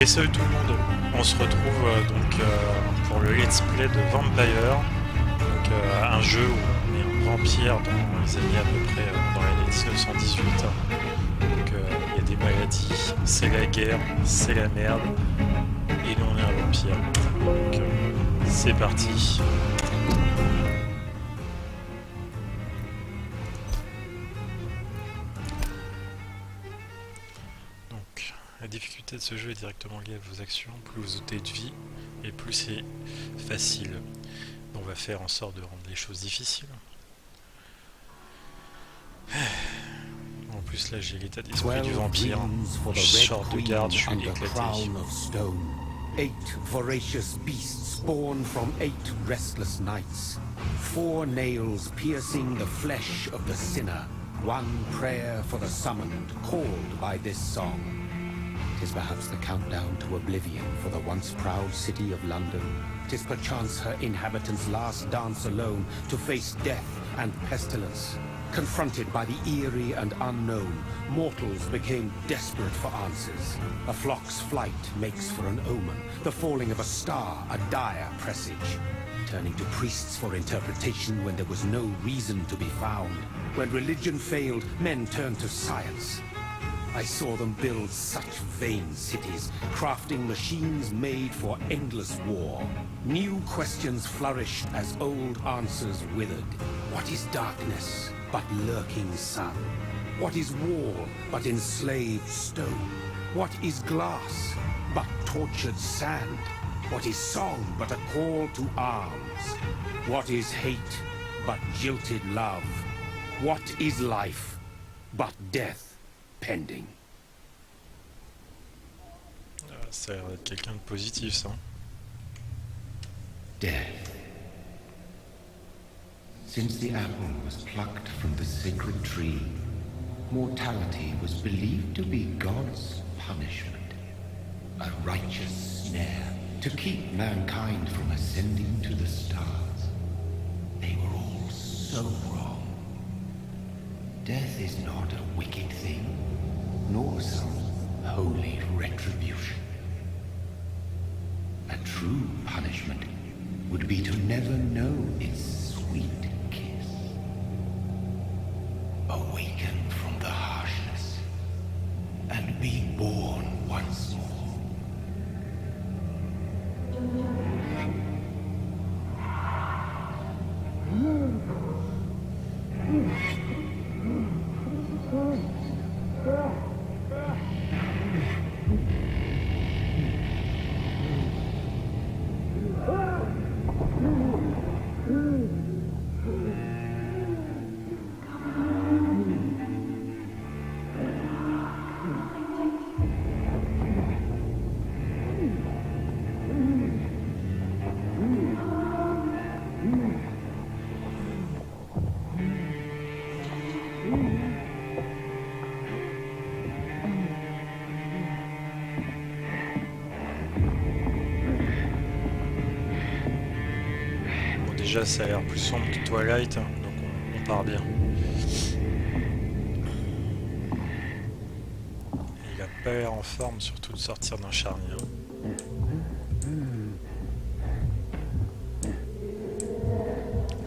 Salut tout le monde, on se retrouve pour le let's play de Vampyr, un jeu où on est un vampire dans les années à peu près dans l'année 1918. Il y a des maladies, c'est la guerre, c'est la merde, et nous on est un vampire. C'est parti. La difficulté de ce jeu est directement liée à vos actions. Plus vous ôtez de vie et plus c'est facile. On va faire en sorte de rendre les choses difficiles. En plus là j'ai l'état d'esprit du vampire. Je sors de garde, je suis éclaté. 8 voracious beasts born from 8 restless nights. 4 nails piercing the flesh of the sinner. 1 prayer for the summoned, called by this song. 'Tis perhaps the countdown to oblivion for the once proud city of London. 'Tis perchance her inhabitants' last dance alone to face death and pestilence. Confronted by the eerie and unknown, mortals became desperate for answers. A flock's flight makes for an omen, the falling of a star a dire presage. Turning to priests for interpretation when there was no reason to be found. When religion failed, men turned to science. I saw them build such vain cities, crafting machines made for endless war. New questions flourished as old answers withered. What is darkness but lurking sun? What is wall but enslaved stone? What is glass but tortured sand? What is song but a call to arms? What is hate but jilted love? What is life but death? Pending. Ça a l'air d'être quelqu'un de positif, ça. Death. Since the apple was plucked from the sacred tree, mortality was believed to be God's punishment, a righteous snare to keep mankind from ascending to the stars. They were all so wrong. Death is not a wicked thing, nor some holy retribution. A true punishment would be to never know its sweet kiss. Awaken from the harshness and be born once more. Déjà ça a l'air plus sombre que Twilight, donc on part bien. Et il a pas l'air en forme, surtout de sortir d'un charnier.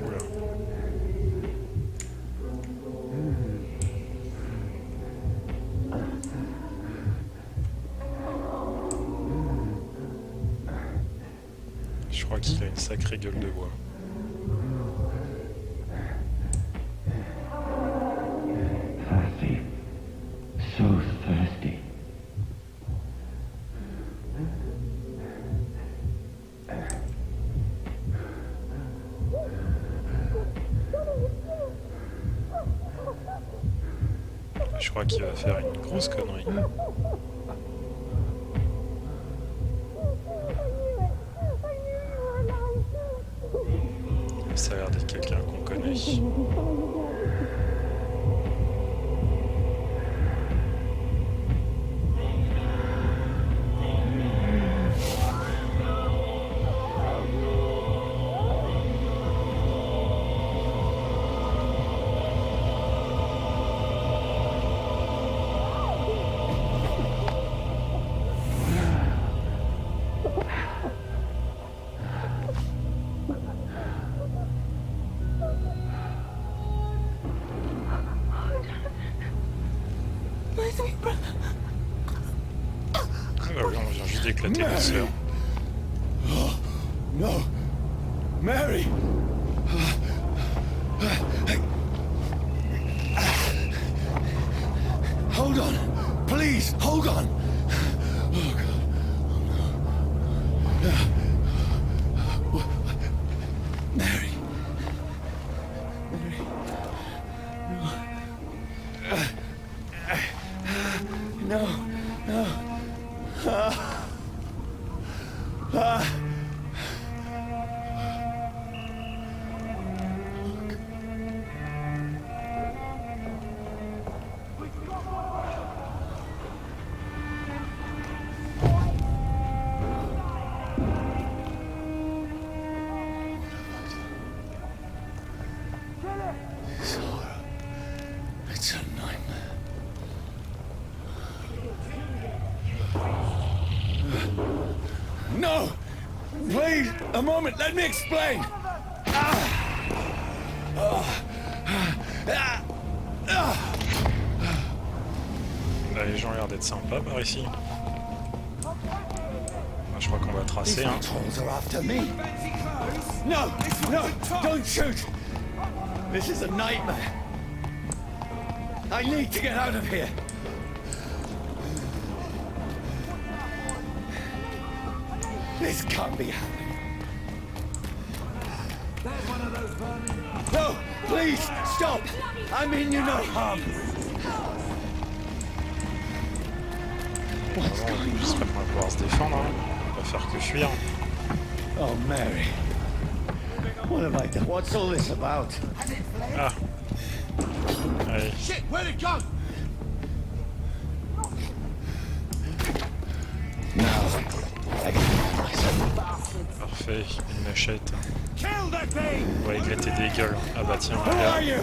Oula. Je crois qu'il a une sacrée gueule de bois. So thirsty. Je crois qu'il va faire une grosse connerie. Ça a l'air d'être quelqu'un qu'on connaît. Ah oui, on vient juste d'éclater une sœur. Oh, no. Mary! Hold on. Please, hold on. Oh, God. Oh, no. Mary. Mary. No. No. It's a nightmare. No! Please, a moment, let me explain! Là, les gens ont l'air d'être sympas par ici. Je crois qu'on va tracer. Hein. Trolls are after me. No! No! Don't shoot! This is a nightmare. I need to get out of here. This can't be happening. No! Please! Stop! I mean you no harm. What's going on? J'espère qu'on va pouvoir se défendre. Hein. On va faire que fuir. Oh, Mary. What have I done? What's all this about? Ah. Allez. Shit, where'd it go? Now, I can find myself. Parfait. Une machette. Kill that thing! On va éclater des gueules. Ah bah tiens, Who are regarde. you?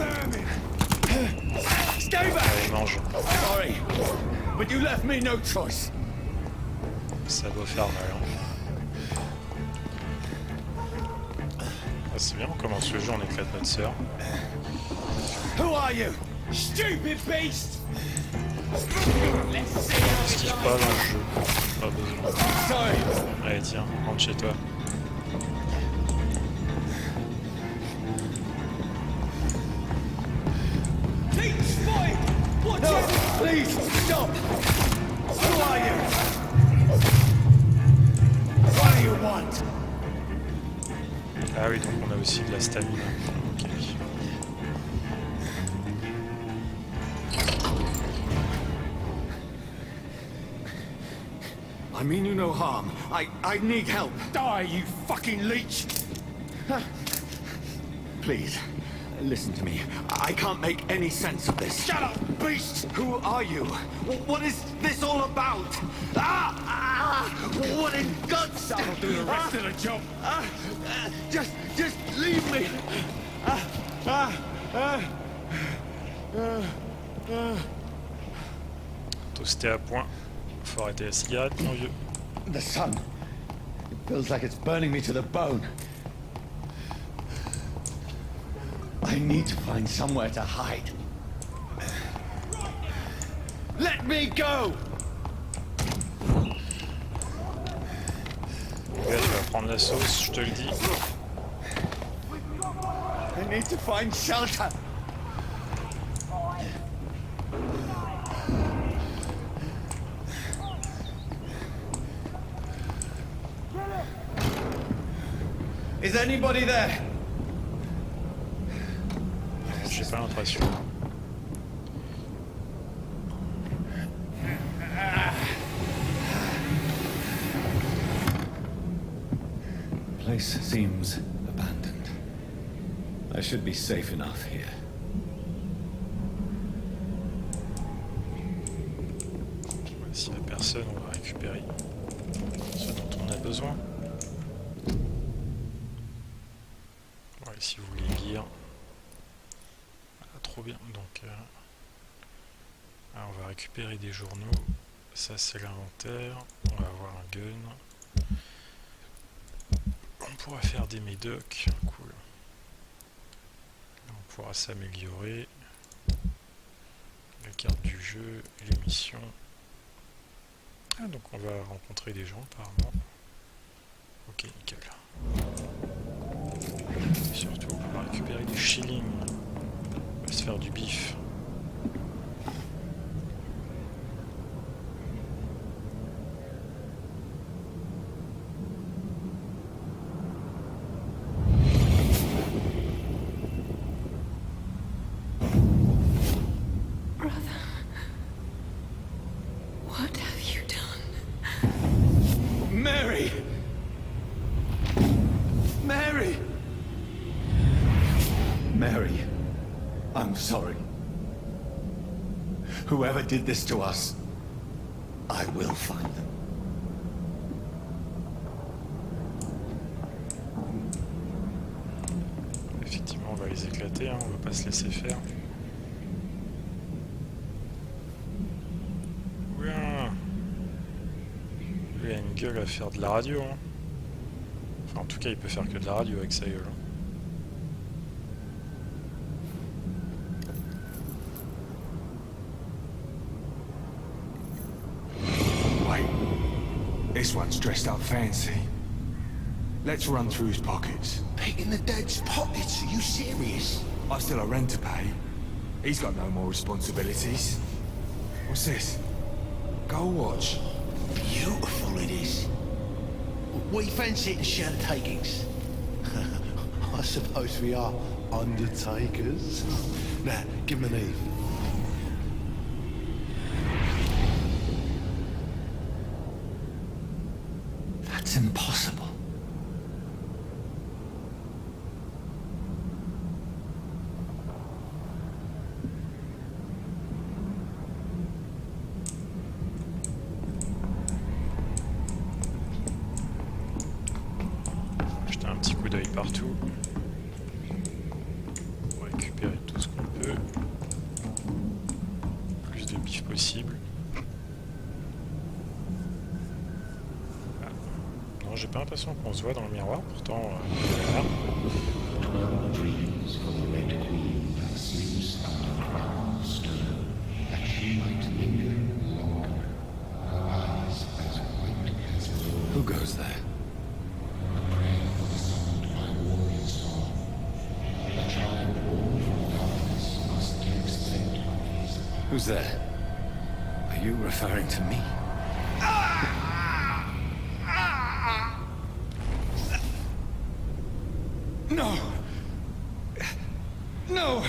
Stay back! Allez, mange. Sorry, but you left me no choice. Ça doit faire mal. Hein. Ah, c'est bien, on commence le jeu, on éclate notre sœur. Who are you? Stupid beast! Esquive pas dans le jeu. Pas besoin. Sorry. Allez, tiens, rentre chez toi. No, please, stop! Who are you? What do you want? Ah oui, donc on a aussi de la stamina. Ok. I mean you no harm. I need help. Die, you fucking leech! Please, listen to me. I can't make any sense of this. Shut up, beast! Who are you? What is this all about? What in God's name? That'll do the rest of the job. Just leave me. Toasté à point. Faut arrêter la cigarette, mon vieux. The sun. It feels like it's burning me to the bone. I need to find somewhere to hide. Let me go! Ouais, tu vas prendre la sauce, je te le dis. I need to find shelter. Is anybody there? J'ai pas l'impression. Place seems abandoned. I should be safe enough here. S'il n'y a personne, on va récupérer ce dont on a besoin. Ouais, si vous voulez lire. Ah, trop bien. Donc, on va récupérer des journaux. Ça, c'est l'inventaire. On va avoir un gun. On pourra faire des médocs. Cool. On pourra s'améliorer. La carte du jeu, les missions. Ah, donc on va rencontrer des gens apparemment. Ok, nickel. Et surtout, on va récupérer des shillings. On va se faire du bif. Mary! Mary! Mary, I'm sorry. Whoever did this to us, I will find them. Effectivement, on va les éclater, hein, on va pas se laisser faire. Ouah. Lui a une gueule à faire de la radio. Hein. Enfin, en tout cas, il peut faire que de la radio avec sa gueule. Hein. This one's dressed up fancy. Let's run through his pockets. Picking the dead's pockets? Are you serious? I've still a rent to pay. He's got no more responsibilities. What's this? Gold watch. Beautiful it is. We fancy it to share the takings. I suppose we are undertakers. Now, give him an Eve. That's impossible. Jeter un petit coup d'œil partout. Pour récupérer tout ce qu'on peut. Plus de bif possible. J'ai pas l'impression qu'on se voit dans le miroir, pourtant... Who goes there? Who's there? Are you referring to me? No! No!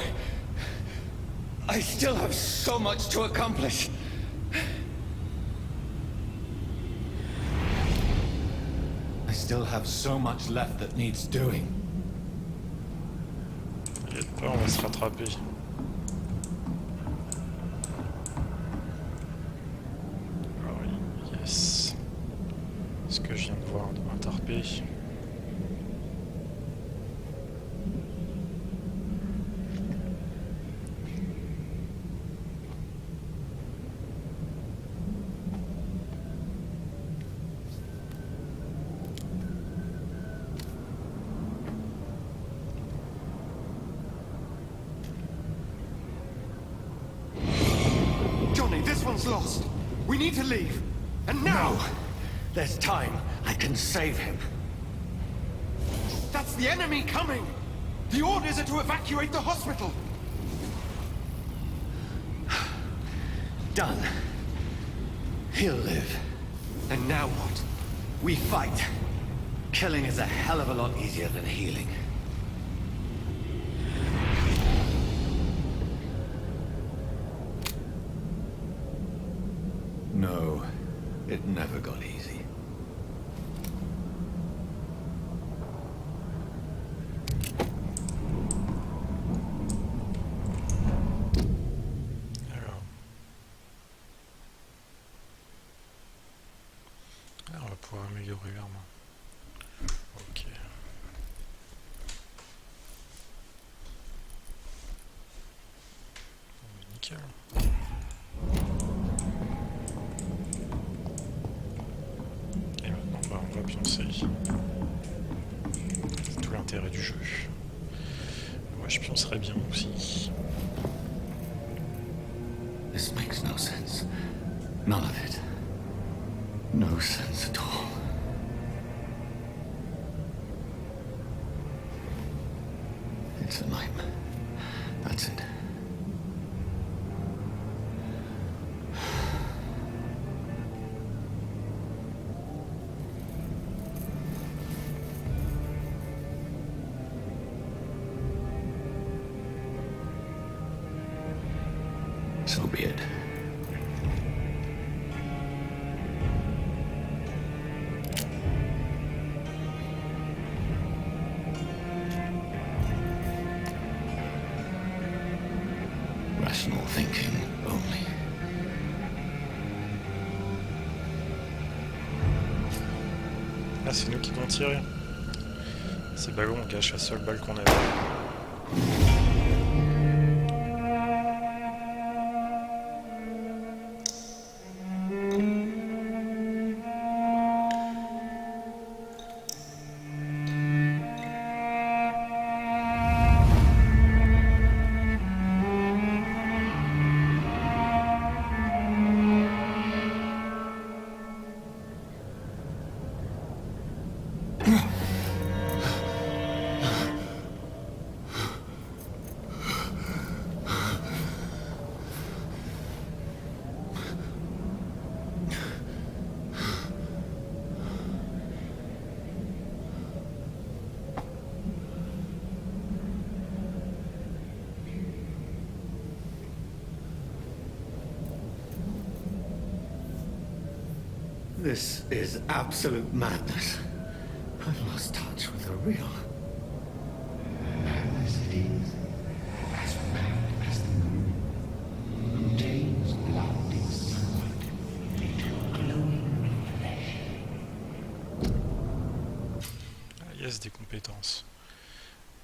I still have so much to accomplish. I still have so much left that needs doing. T'inquiète pas, on va se rattraper. Alors, yes. Ce que je viens de voir de m'interper. This one's lost. We need to leave. And now! No. There's time. I can save him. That's the enemy coming! The orders are to evacuate the hospital! Done. He'll live. And now what? We fight. Killing is a hell of a lot easier than healing. No, it never got easy. Alors, on va pouvoir améliorer l'arme. Ok. Nickel. On va pioncer. C'est tout l'intérêt du jeu. Moi je pioncerais bien aussi. This makes no sense. None of it. No sense at all. It's a nightmare. That's it. So be it. Rational thinking only. Ah, c'est nous qui devons tirer. Ces ballons, on gâche la seule balle qu'on avait. This is absolute madness. I've lost touch with the real. As it is, as round as the moon, contains clouding sunlight into glowing flesh. Ah, yes, des compétences.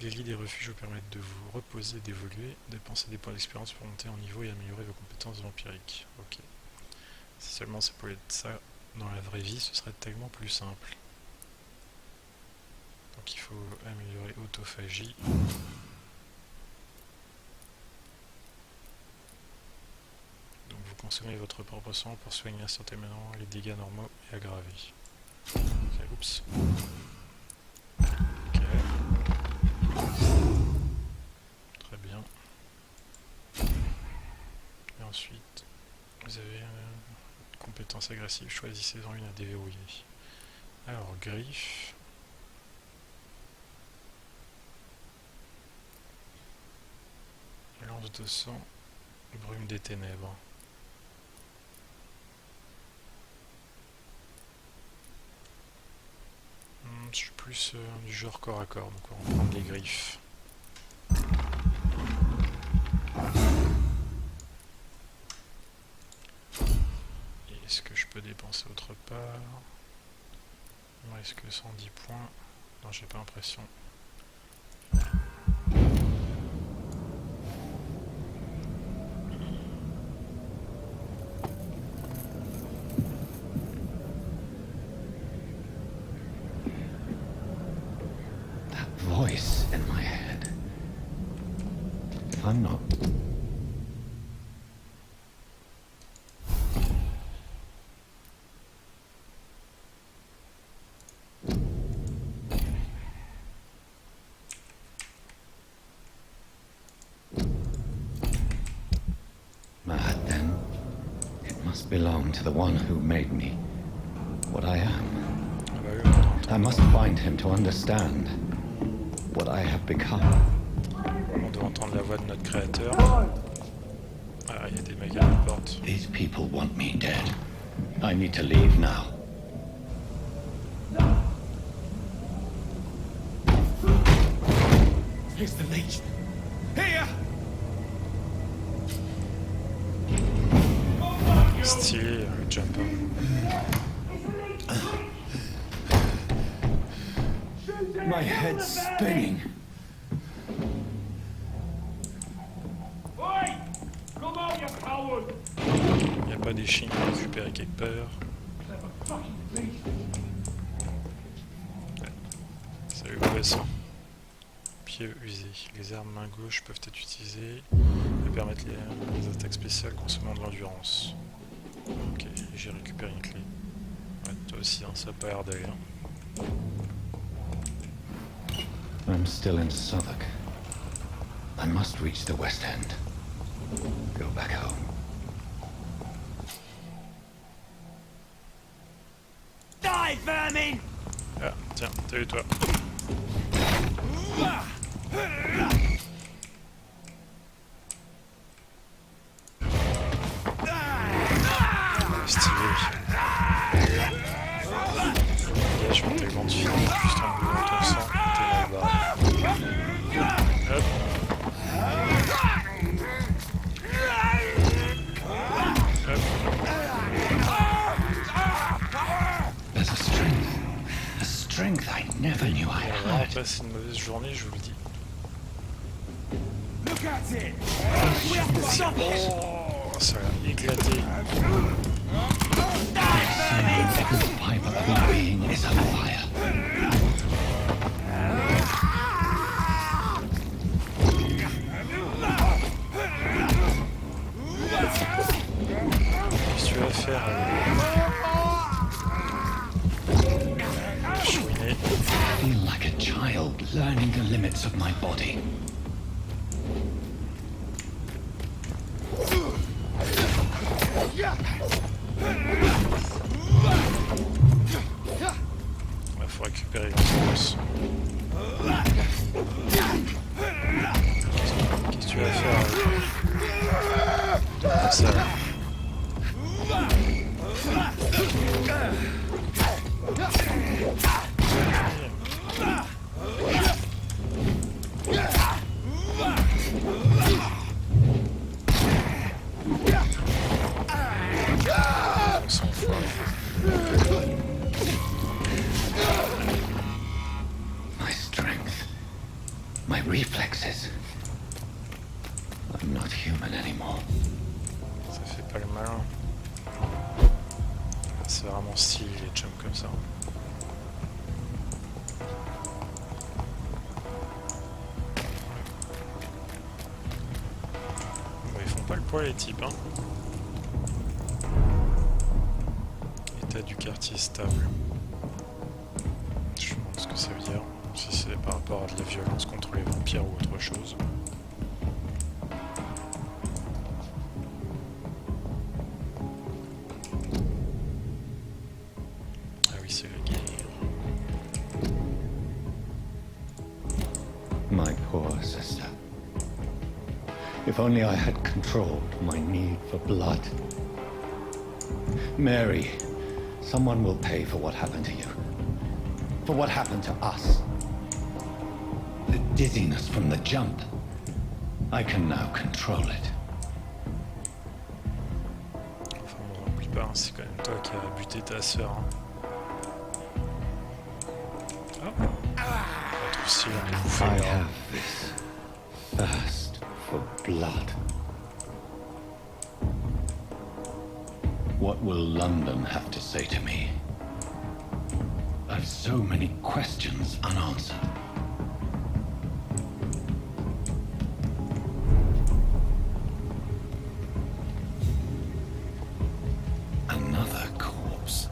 Les lits des refuges vous permettent de vous reposer, d'évoluer, dépenser des points d'expérience pour monter en niveau et améliorer vos compétences vampiriques. Ok. Si seulement ça pouvait être ça dans la vraie vie, ce serait tellement plus simple. Donc il faut améliorer autophagie. Donc vous consommez votre propre sang pour soigner instantanément les dégâts normaux et aggravés. Ok, oups. Ok. Très bien. Et ensuite, vous avez compétence agressive, choisissez-en une à déverrouiller. Alors, griffe. Lance de sang, brume des ténèbres. Je suis plus du genre corps à corps, donc on va prendre les griffes. Est-ce que je peux dépenser autre part? Il me reste que 110 points. Non, j'ai pas l'impression. That voice in my head. I'm not. Mad, then. It must belong to the one who made me what I am. Ah bah oui, I must find him to understand what I have become. on doit entendre la voix de notre créateur. Ah, il y a des mecs à la porte. These people want me dead. I need to leave now. Here's the leech. Here! Stylé, le jump. My head's spinning. Il n'y a pas des chiens à récupérer quelque part. Salut poisson. Pied usé. Les armes main gauche peuvent être utilisées et permettre les attaques spéciales consommant de l'endurance. Ok, j'ai récupéré une clé. Ouais, toi aussi, hein, ça a pas l'air d'aller. Hein. I'm still in Southwark. I must reach the West End. Go back home. Die, vermin! Ah, tiens, t'as eu toi. Stylé. Dégage, mon tellement de fil, juste en buvant ton sang, t'es mal barré. Hop. Hop. There's a strength I never knew I On va vraiment had. passer une mauvaise journée, je vous le dis. Look at it! Oh, ça a l'air éclaté. Every fiber of my being is on fire. Qu'est-ce que tu vas faire chouinet? I feel like a child learning the limits of my body. Il faut récupérer l'ensemble. Qu'est-ce que tu vas faire ça là. On s'en fout. My strength, my reflexes. I'm not human anymore. Ça fait pas le malin. C'est vraiment stylé les jumps comme ça. Bon, ils font pas le poids les types, hein. État du quartier stable. Je me demande ce que ça veut dire. Si c'est par rapport à de la violence contre les vampires ou autre chose. Ah oui, c'est la guerre. My poor sister. If only I had controlled my need for blood. Mary, someone will pay for what happened to you. For what happened to us. The dizziness from the jump. I can now control it. Enfin bon, n'oublie pas, hein, c'est quand même toi qui as buté ta sœur. Hein. Oh. Pas trop stylé, on est bouffé. I have this thirst for blood. What will London have to say to me? I've so many questions unanswered. Another corpse.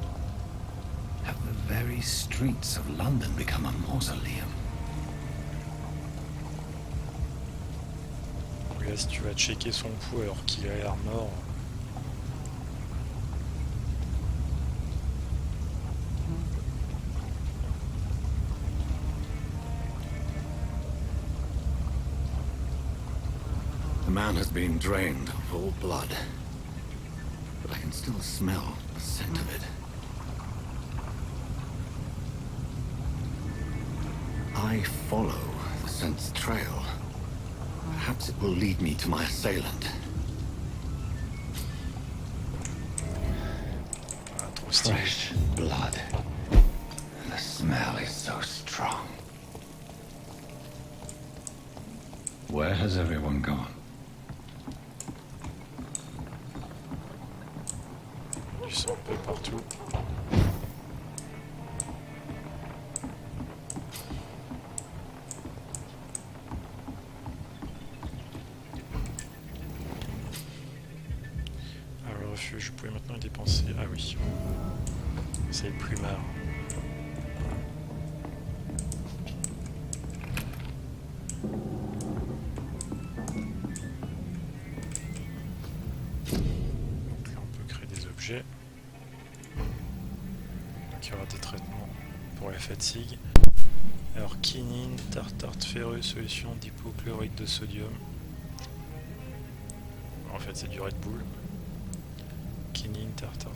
Have the very streets of London become a mausoleum? Là, si tu vas checker son pouls alors qu'il a l'air mort. The man has been drained of all blood, but I can still smell the scent of it. I follow the scent's trail. Perhaps it will lead me to my assailant. Ah, trop stylé. Fresh blood. The smell is so strong. Where has everyone gone? Du sang un peu partout. Alors le refuge, je pouvais maintenant y dépenser. Ah oui. C'est le plumard. Donc là on peut créer des objets. Donc il y aura des traitements pour la fatigue. Alors quinine, tartare ferreux, solution d'hypochlorite de sodium. En fait c'est du Red Bull. Quinine, tartare.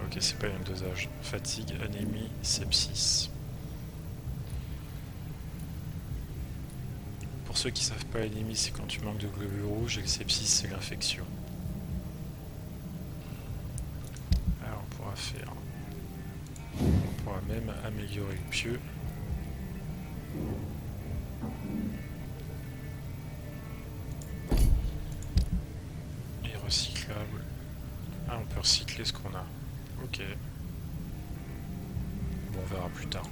Ok, c'est pas le même dosage. Fatigue, anémie, sepsis. Pour ceux qui savent pas, l'anémie c'est quand tu manques de globules rouges et le sepsis c'est l'infection. Alors on pourra faire... On pourra même améliorer le pieu. Et recyclable. Ah, on peut recycler ce qu'on a. Ok. Bon, on verra plus tard.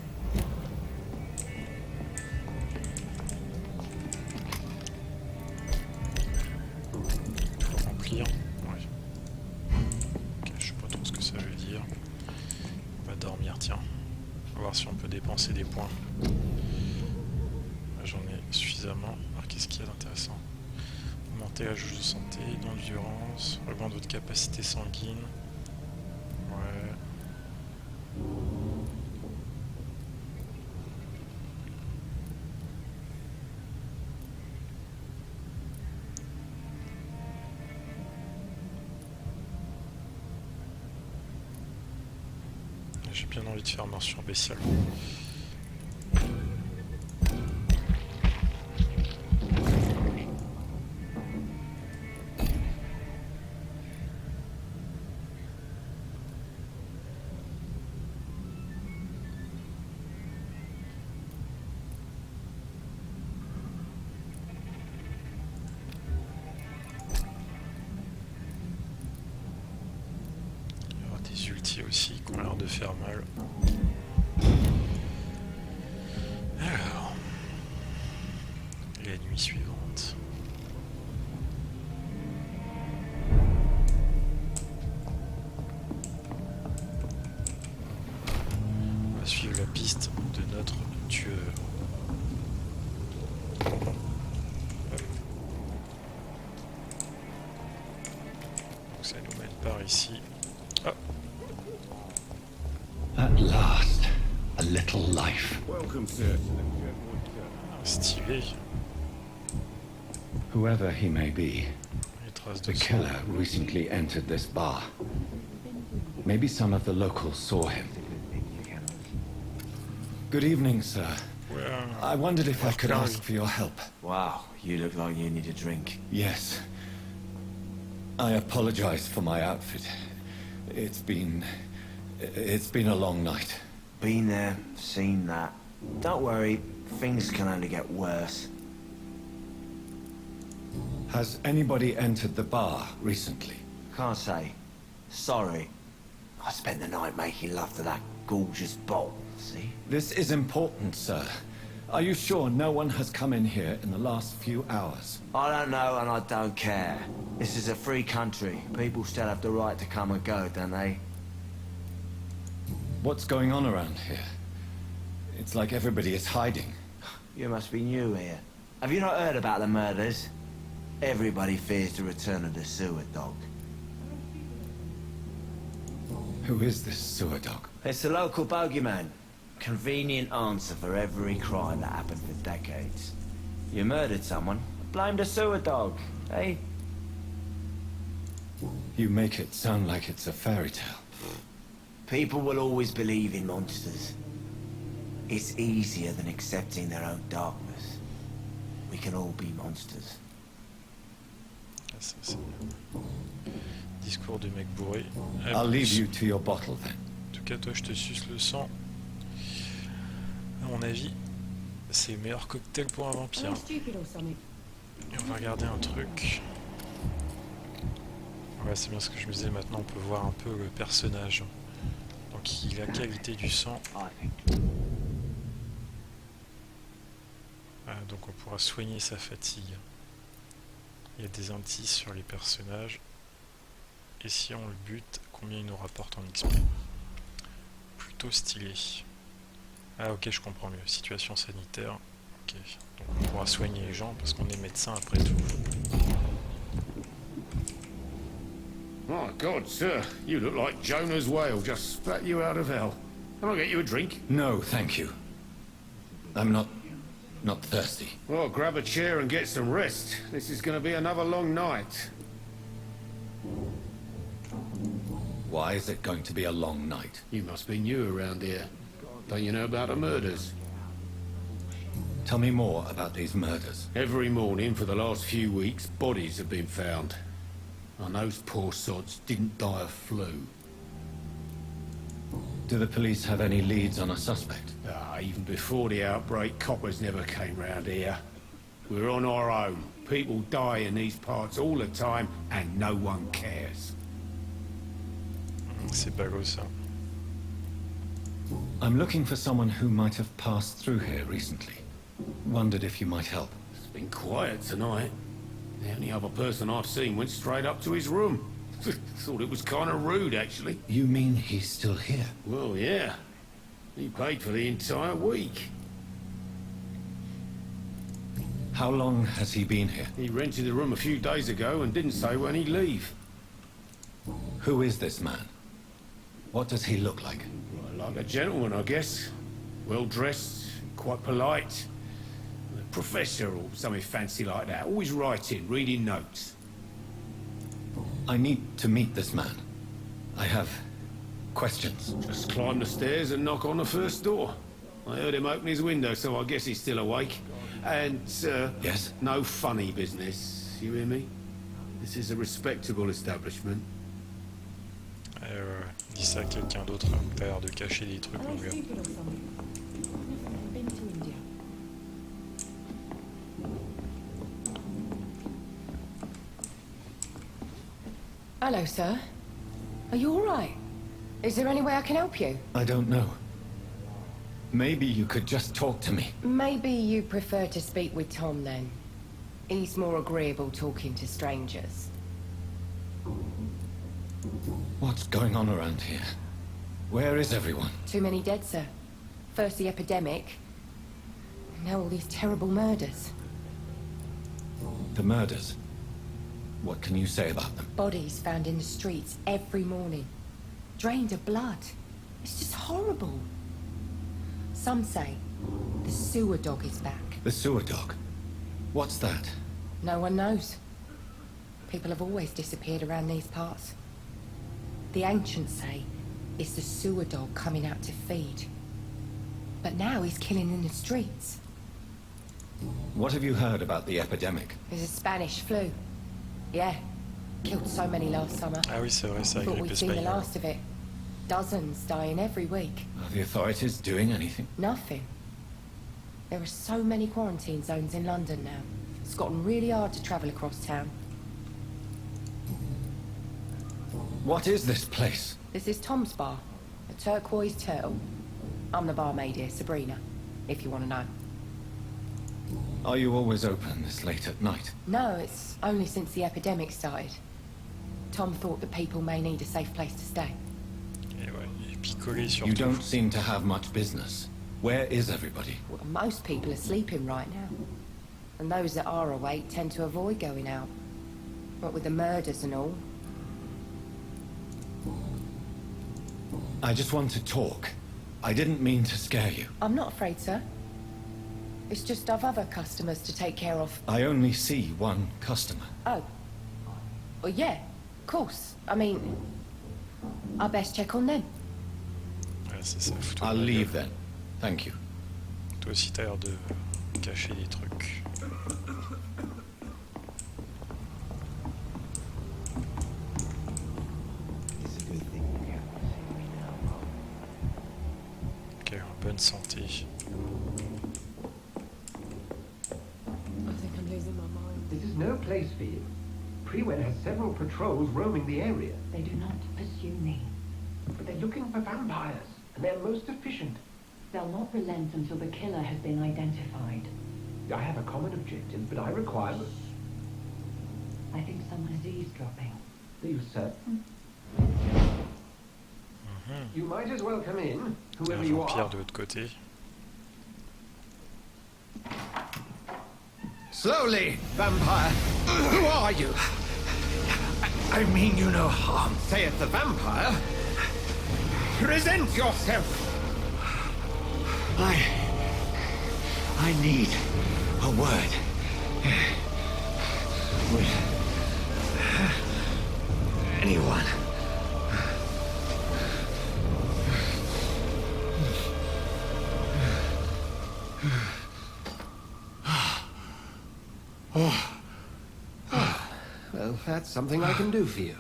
Faut remplir. Ouais. Ok, je sais pas trop ce que ça veut dire. On va dormir, tiens. On va voir si on peut dépenser des points. Là, j'en ai suffisamment. Alors, qu'est-ce qu'il y a d'intéressant? Augmenter la jauge de santé, d'endurance, augmenter votre capacité sanguine. Ouais. J'ai bien envie de faire mention spéciale. Aussi qui ont l'air de faire mal. Alors, la nuit suivante. On va suivre la piste de notre tueur. Hop. Donc ça nous mène par ici. Oh. At last, a little life. Welcome, sir. Stylé. Whoever he may be, Les traces the de sang. killer recently entered this bar. Maybe some of the locals saw him. Good evening, sir. Ouais, I wondered if I could ask for your help. Wow, you look like you need a drink. Yes. I apologize for my outfit. It's been a long night. Been there, seen that. Don't worry, things can only get worse. Has anybody entered the bar recently? Can't say. Sorry. I spent the night making love to that gorgeous bowl, see? This is important, sir. Are you sure no one has come in here in the last few hours? I don't know and I don't care. This is a free country. People still have the right to come and go, don't they? What's going on around here? It's like everybody is hiding. You must be new here. Have you not heard about the murders? Everybody fears the return of the sewer dog. Who is this sewer dog? It's the local bogeyman. Convenient answer for every crime that happened for decades. You murdered someone, blame the sewer dog, eh? You make it sound like it's a fairy tale. People will always believe in monsters. It's easier than accepting their own darkness. We can all be monsters. Ah, ça, c'est... Discours de mec bourré. I'll leave you to your bottle then. En tout cas, toi, je te suce le sang. À mon avis, c'est le meilleur cocktail pour un vampire. Et on va regarder un truc. Ouais, c'est bien ce que je me disais. Maintenant, on peut voir un peu le personnage. Donc, il a la qualité du sang. Ah, donc, on pourra soigner sa fatigue. Il y a des indices sur les personnages. Et si on le bute, combien il nous rapporte en XP. Plutôt stylé. Ah ok, je comprends mieux. Situation sanitaire. Ok, donc on pourra soigner les gens parce qu'on est médecin après tout. My God, sir, you look like Jonah's whale just spat you out of hell. Can I get you a drink? No, thank you. I'm not thirsty. Well, grab a chair and get some rest. This is going to be another long night. Why is it going to be a long night? You must be new around here. Don't you know about the murders? Tell me more about these murders. Every morning for the last few weeks, bodies have been found. And those poor sods didn't die of flu. Do the police have any leads on a suspect? Even before the outbreak, coppers never came round here. We're on our own. People die in these parts all the time, and no one cares. C'est ballot ça. I'm looking for someone who might have passed through here recently. Wondered if you might help. It's been quiet tonight. The only other person I've seen went straight up to his room. Thought it was kind of rude, actually. You mean he's still here? Well, yeah. He paid for the entire week. How long has he been here? He rented the room a few days ago and didn't say when he'd leave. Who is this man? What does he look like? Well, like a gentleman, I guess. Well-dressed, quite polite. A professor or something fancy like that. Always writing, reading notes. I need to meet this man. I have questions. Just climb the stairs and knock on the first door. I heard him open his window, so I guess he's still awake. And, Yes? no funny business. You hear me? This is a respectable establishment. Dis ça à quelqu'un d'autre, t'as l'air de cacher des trucs, mon gars. Hello, sir. Are you all right? Is there any way I can help you? I don't know. Maybe you could just talk to me. Maybe you prefer to speak with Tom, then. He's more agreeable talking to strangers. What's going on around here? Where is everyone? Too many dead, sir. First the epidemic, now all these terrible murders. The murders. What can you say about them? Bodies found in the streets every morning. Drained of blood. It's just horrible. Some say the sewer dog is back. The sewer dog. What's that? No one knows. People have always disappeared around these parts. The ancients say it's the sewer dog coming out to feed. But now he's killing in the streets. What have you heard about the epidemic? There's a Spanish flu. Yeah. Killed so many last summer. Ah oui, c'est vrai, c'est la Thought grippe we'd seen the espagnole. last of it. Dozens dying every week. Are the authorities doing anything? Nothing. There are so many quarantine zones in London now. It's gotten really hard to travel across town. What is this place? This is Tom's bar, a turquoise turtle. I'm the barmaid here, Sabrina, if you want to know. Are you always open this late at night? No, it's only since the epidemic started. Tom thought that people may need a safe place to stay. Et ouais, et picolé You surtout. don't seem to have much business. Where is everybody? Well, most people are sleeping right now. And those that are awake tend to avoid going out. What with the murders and all. I just want to talk. I didn't mean to scare you. I'm not afraid, sir. It's just I've other customers to take care of. I only see one customer. Oh. Well, yeah, of course. I mean, I best check on them. Ouais, c'est ça, fous-toi I'll de ma leave gueule. then. Thank you. Toi aussi t'as l'air de cacher des trucs. Ok, en bonne santé. I think I'm losing my mind. This is no place for you. Prewen has several patrols roaming the area. They do not pursue me. But they're looking for vampires, and they're most efficient. They'll not relent until the killer has been identified. I have a common objective, but I require... I think someone is eavesdropping. Are you certain? You might as well come in, Un whoever you vampire are. de l'autre côté. Slowly, vampire. Who are you? I mean you no harm. Saith the vampire. Present yourself. I need a word. With anyone. Well, that's something I can do for you.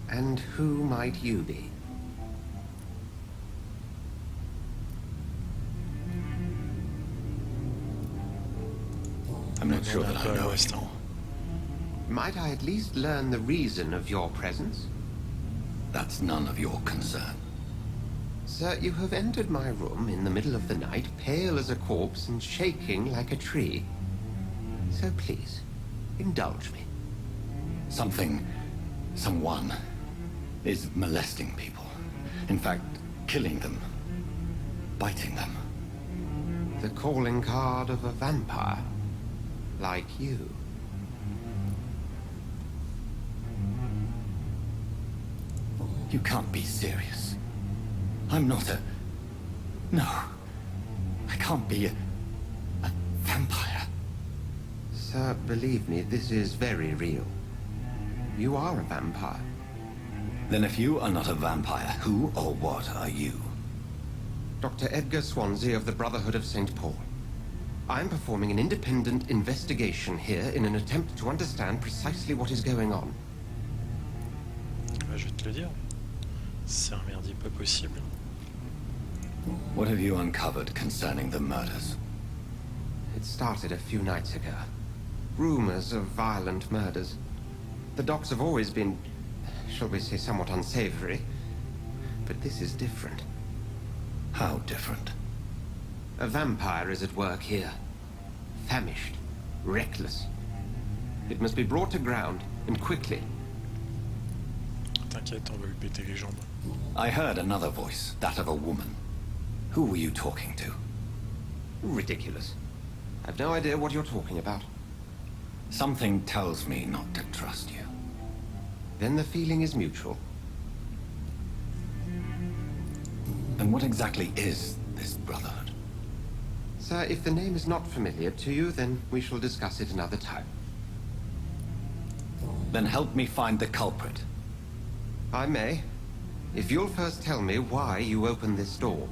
And who might you be? I'm not sure that I know West. anymore. Might I at least learn the reason of your presence? That's none of your concern. Sir, you have entered my room in the middle of the night, pale as a corpse and shaking like a tree. So please, indulge me. Someone is molesting people. In fact, killing them. Biting them. The calling card of a vampire. Like you. You can't be serious. I'm not a... No. I can't be a vampire. Sir, believe me, this is very real. You are a vampire. Then if you are not a vampire, who or what are you? Dr. Edgar Swansea of the Brotherhood of St. Paul. I'm performing an independent investigation here in an attempt to understand precisely what is going on. Je vais te le dire. C'est un merdier pas possible. What have you uncovered concerning the murders? It started a few nights ago. Rumors of violent murders. The docs have always been, shall we say, somewhat unsavory. But this is different. How different? A vampire is at work here. Famished. Reckless. It must be brought to ground, and quickly. T'inquiète, on va lui péter les jambes. I heard another voice, that of a woman. Who were you talking to? Ridiculous. I've no idea what you're talking about. Something tells me not to trust you. Then the feeling is mutual. And what exactly is this brotherhood? Sir, if the name is not familiar to you, then we shall discuss it another time. Then help me find the culprit. I may, if you'll first tell me why you opened this door.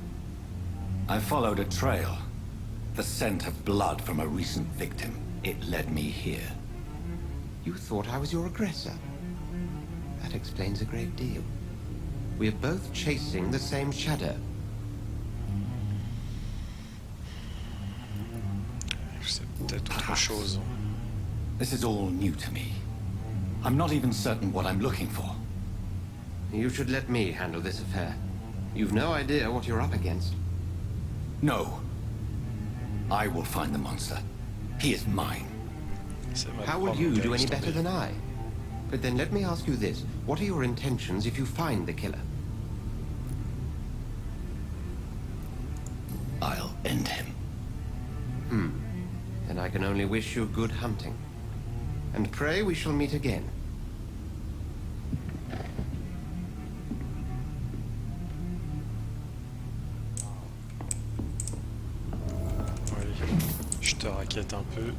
I followed a trail. The scent of blood from a recent victim. It led me here. You thought I was your aggressor. That explains a great deal. We are both chasing the same shadow. C'est peut-être autre chose. This is all new to me. I'm not even certain what I'm looking for. You should let me handle this affair. You've no idea what you're up against. No. I will find the monster. He is mine. How will you do any better than I? But then let me ask you this. What are your intentions if you find the killer? I'll end him. Then I can only wish you good hunting. And pray we shall meet again. Oui, je te raquette un peu.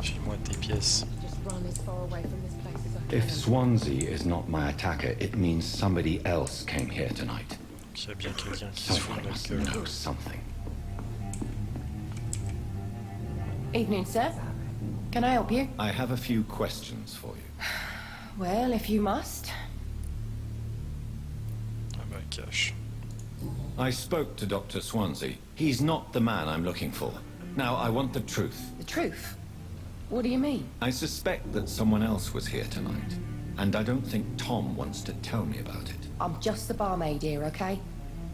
File-moi tes pièces. Just run as far away from this place as I can. If Swansea is not my attacker, it means somebody else came here tonight. Il y a bien quelqu'un qui se fout de Someone notre must gueule. know something. Evening, sir. Can I help you? I have a few questions for you. Well, if you must. Ah bah, cache. I spoke to Dr. Swansea. He's not the man I'm looking for. Now, I want the truth. The truth? What do you mean? I suspect that someone else was here tonight, and I don't think Tom wants to tell me about it. I'm just the barmaid here, okay?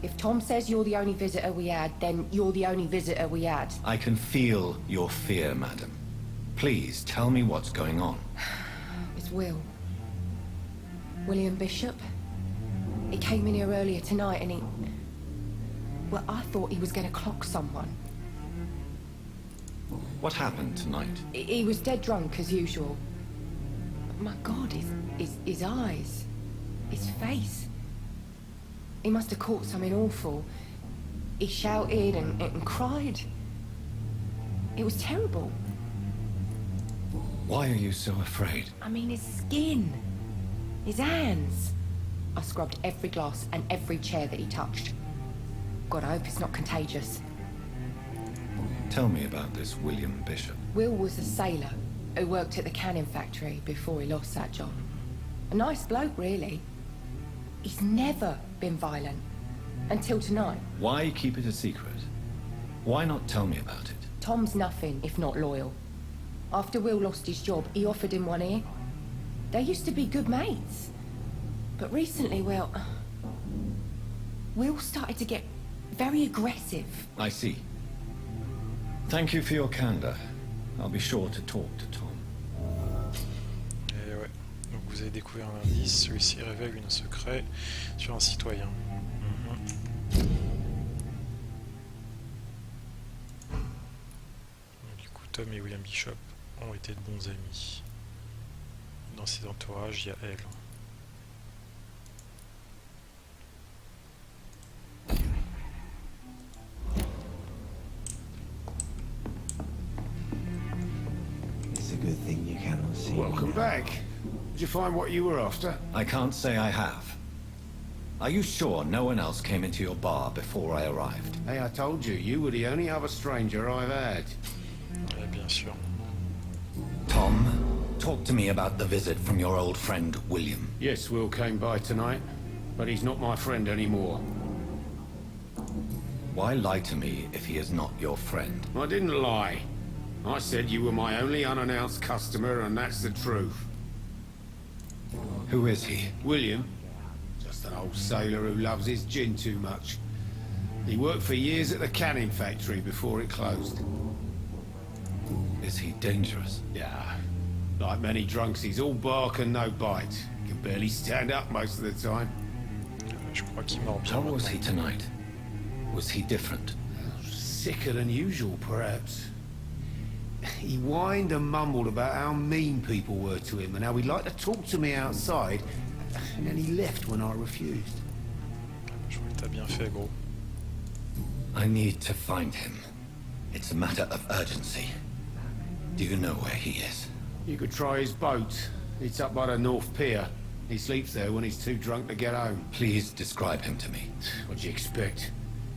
If Tom says you're the only visitor we had, then you're the only visitor we had. I can feel your fear, madam. Please tell me what's going on. It's Will. William Bishop. He came in here earlier tonight and he... Well, I thought he was going to clock someone. What happened tonight? He was dead drunk as usual. But my God, his eyes, his face. He must have caught something awful. He shouted and cried. It was terrible. Why are you so afraid? I mean, his skin, his hands. I scrubbed every glass and every chair that he touched. God, I hope it's not contagious. Tell me about this William Bishop. Will was a sailor who worked at the cannon factory before he lost that job. A nice bloke, really. He's never been violent. Until tonight. Why keep it a secret? Why not tell me about it? Tom's nothing if not loyal. After Will lost his job, he offered him one ear. They used to be good mates. But recently, well... Will started to get very aggressive. I see. Thank you for your candor. I'll be sure to talk to Tom. Et ouais. Donc vous avez découvert un indice. Celui-ci révèle un secret sur un citoyen. Du coup, Tom et William Bishop ont été de bons amis. Dans ses entourages, il y a elle. It's a good thing you cannot see. Welcome back. Did you find what you were after? I can't say I have. Are you sure no one else came into your bar before I arrived? Hey, I told you, you were the only other stranger I've had. Ouais, bien sûr. Tom, talk to me about the visit from your old friend, William. Yes, Will came by tonight, but he's not my friend anymore. Why lie to me if he is not your friend? I didn't lie. I said you were my only unannounced customer, and that's the truth. Who is he? William, just an old sailor who loves his gin too much. He worked for years at the canning factory before it closed. Is he dangerous? Yeah, like many drunks, he's all bark and no bite. Can barely stand up most of the time. Je crois qu'il mord bien. How was maintenant. he tonight? Was he different? Sicker than usual, perhaps. He whined and mumbled about how mean people were to him and how he'd like to talk to me outside, and then he left when I refused. Je crois que t'as bien fait, gros. I need to find him. It's a matter of urgency. Do you know where he is? You could try his boat. It's up by the North Pier. He sleeps there when he's too drunk to get home. Please describe him to me. What do you expect?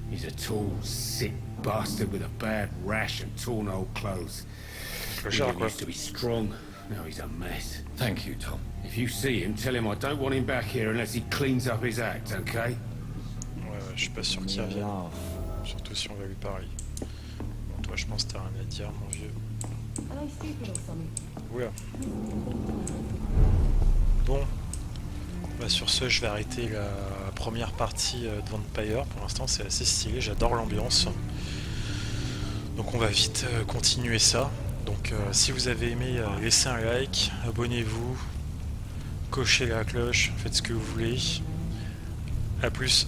He's a tall, sick bastard with a bad rash and torn old clothes. Clochard, He quoi. used to be strong. Now he's a mess. Thank you, Tom. If you see him, tell him I don't want him back here unless he cleans up his act, okay? Ouais, je suis pas sûr qu'il revienne. Surtout si on va lui parler. Bon, toi, je pense que t'as rien à dire, mon vieux. Are they stupid or something? Oula. Bon. Bah, sur ce, je vais arrêter la première partie de Vampyr. Pour l'instant, c'est assez stylé. J'adore l'ambiance. Donc, on va vite continuer ça. Donc, si vous avez aimé, laissez un like, abonnez-vous, cochez la cloche, faites ce que vous voulez. A plus.